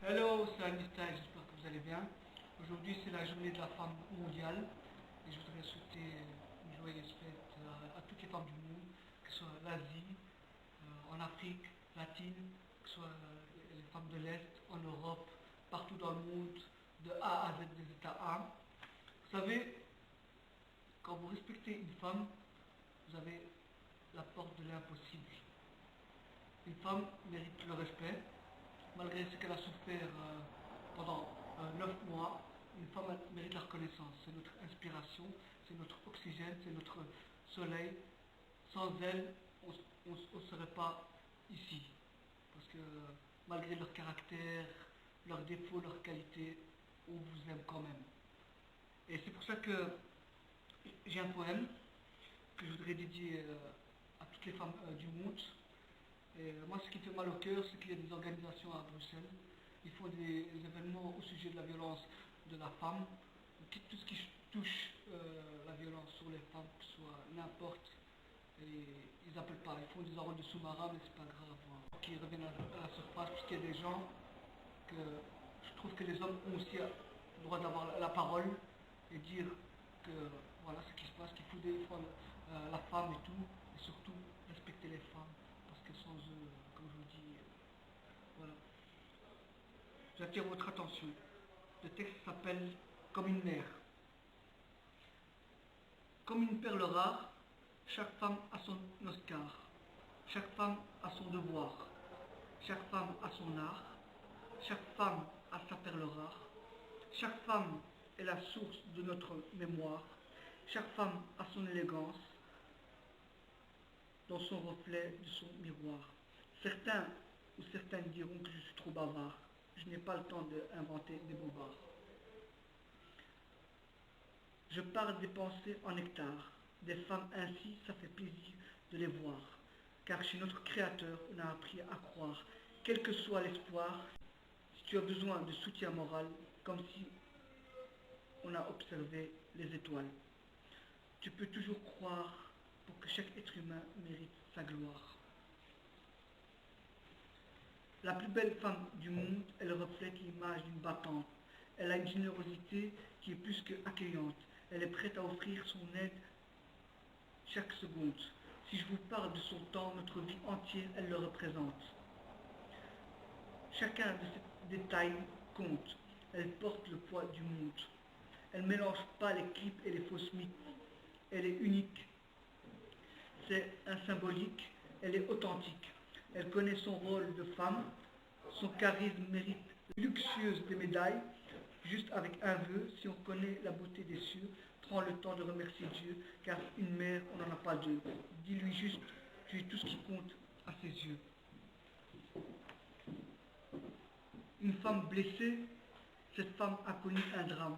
Hello, c'est Anita, j'espère que vous allez bien. Aujourd'hui, c'est la journée de la femme mondiale et je voudrais souhaiter une joyeuse fête à toutes les femmes du monde, que ce soit l'Asie, en Afrique latine, que ce soit les femmes de l'Est, en Europe, partout dans le monde, de A à Z des États A. Vous savez, quand vous respectez une femme, vous avez la porte de l'impossible. Une femme mérite le respect, malgré ce qu'elle a souffert pendant 9 mois. Une femme mérite la reconnaissance. C'est notre inspiration, c'est notre oxygène, c'est notre soleil. Sans elle, on ne serait pas ici. Parce que malgré leur caractère, leurs défauts, leurs qualités, on vous aime quand même. Et c'est pour ça que j'ai un poème que je voudrais dédier à toutes les femmes du monde. Et moi, ce qui me fait mal au cœur, c'est qu'il y a des organisations à Bruxelles. Ils font des événements au sujet de la violence de la femme. Tout ce qui touche la violence sur les femmes, que ce soit n'importe, et ils n'appellent pas. Ils font des enrôles de sous-marins, mais c'est pas grave. Hein. Qui reviennent à la surface, parce qu'il y a des gens que je trouve que les hommes ont aussi le droit d'avoir la parole et dire que voilà ce qui se passe, qu'il faut défendre la femme et tout, et surtout respecter les femmes, parce que sans eux, comme je vous dis, voilà. J'attire votre attention. Le texte s'appelle Comme une mère. Comme une perle rare, chaque femme a son Oscar. Chaque femme a son devoir. Chaque femme a son art. Chaque femme a sa perle rare. Chaque femme est la source de notre mémoire. Chaque femme a son élégance dans son reflet de son miroir. Certains ou certaines diront que je suis trop bavard. Je n'ai pas le temps d'inventer des bobards. Je parle des pensées en nectar. Des femmes ainsi, ça fait plaisir de les voir. Car chez notre Créateur, on a appris à croire. Quel que soit l'espoir, si tu as besoin de soutien moral, comme si on a observé les étoiles, tu peux toujours croire pour que chaque être humain mérite sa gloire. La plus belle femme du monde, elle reflète l'image d'une battante. Elle a une générosité qui est plus que accueillante. Elle est prête à offrir son aide chaque seconde. Si je vous parle de son temps, notre vie entière, elle le représente. Chacun de ces détails compte. Elle porte le poids du monde. Elle ne mélange pas les clips et les fausses mythes. Elle est unique. C'est un symbolique. Elle est authentique. Elle connaît son rôle de femme. Son charisme mérite luxueuse des médailles. Juste avec un vœu, si on connaît la beauté des cieux, prends le temps de remercier Dieu, car une mère, on n'en a pas deux. Dis-lui juste, tu es tout ce qui compte à ses yeux. Une femme blessée, cette femme a connu un drame.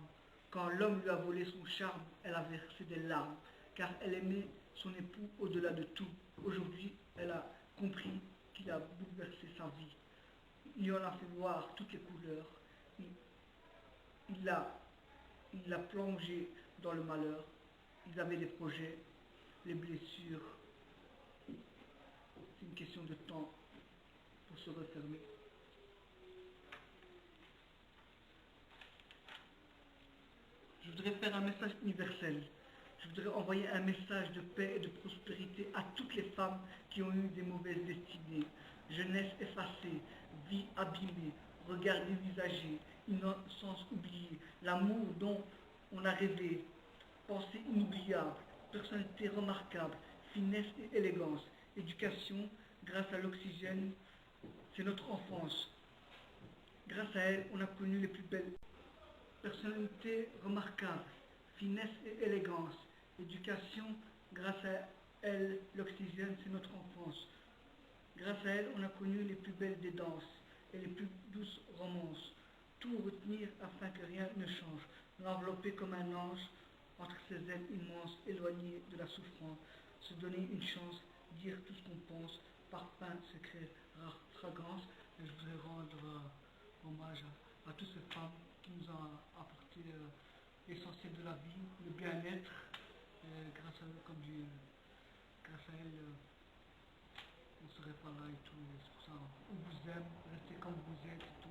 Quand l'homme lui a volé son charme, elle a versé des larmes, car elle aimait son époux au-delà de tout. Aujourd'hui, elle a compris qu'il a bouleversé sa vie. Il lui en a fait voir toutes les couleurs. Il l'a plongé dans le malheur. Ils avaient des projets, les blessures. C'est une question de temps pour se refermer. Je voudrais faire un message universel. Je voudrais envoyer un message de paix et de prospérité à toutes les femmes qui ont eu des mauvaises destinées. Jeunesse effacée, vie abîmée, regard dévisagé, innocence oubliée, l'amour dont on a rêvé, pensée inoubliable, personnalité remarquable, finesse et élégance, éducation grâce à l'oxygène, c'est notre enfance. Grâce à elle, on a connu les plus belles personnalités remarquables, finesse et élégance, éducation, grâce à elle, l'oxygène, c'est notre enfance. Grâce à elle, on a connu les plus belles des danses et les plus douces romances. Tout retenir afin que rien ne change. L'envelopper comme un ange entre ses ailes immenses, éloignées de la souffrance. Se donner une chance, dire tout ce qu'on pense, parfum, secret, rare fragrance. Et je voudrais rendre hommage à toutes ces femmes qui nous ont apporté l'essentiel de la vie, le bien-être. Grâce à eux, comme Dieu, grâce à elles, on ne serait pas là et tout. C'est pour ça, on vous aime, restez comme vous êtes et tout.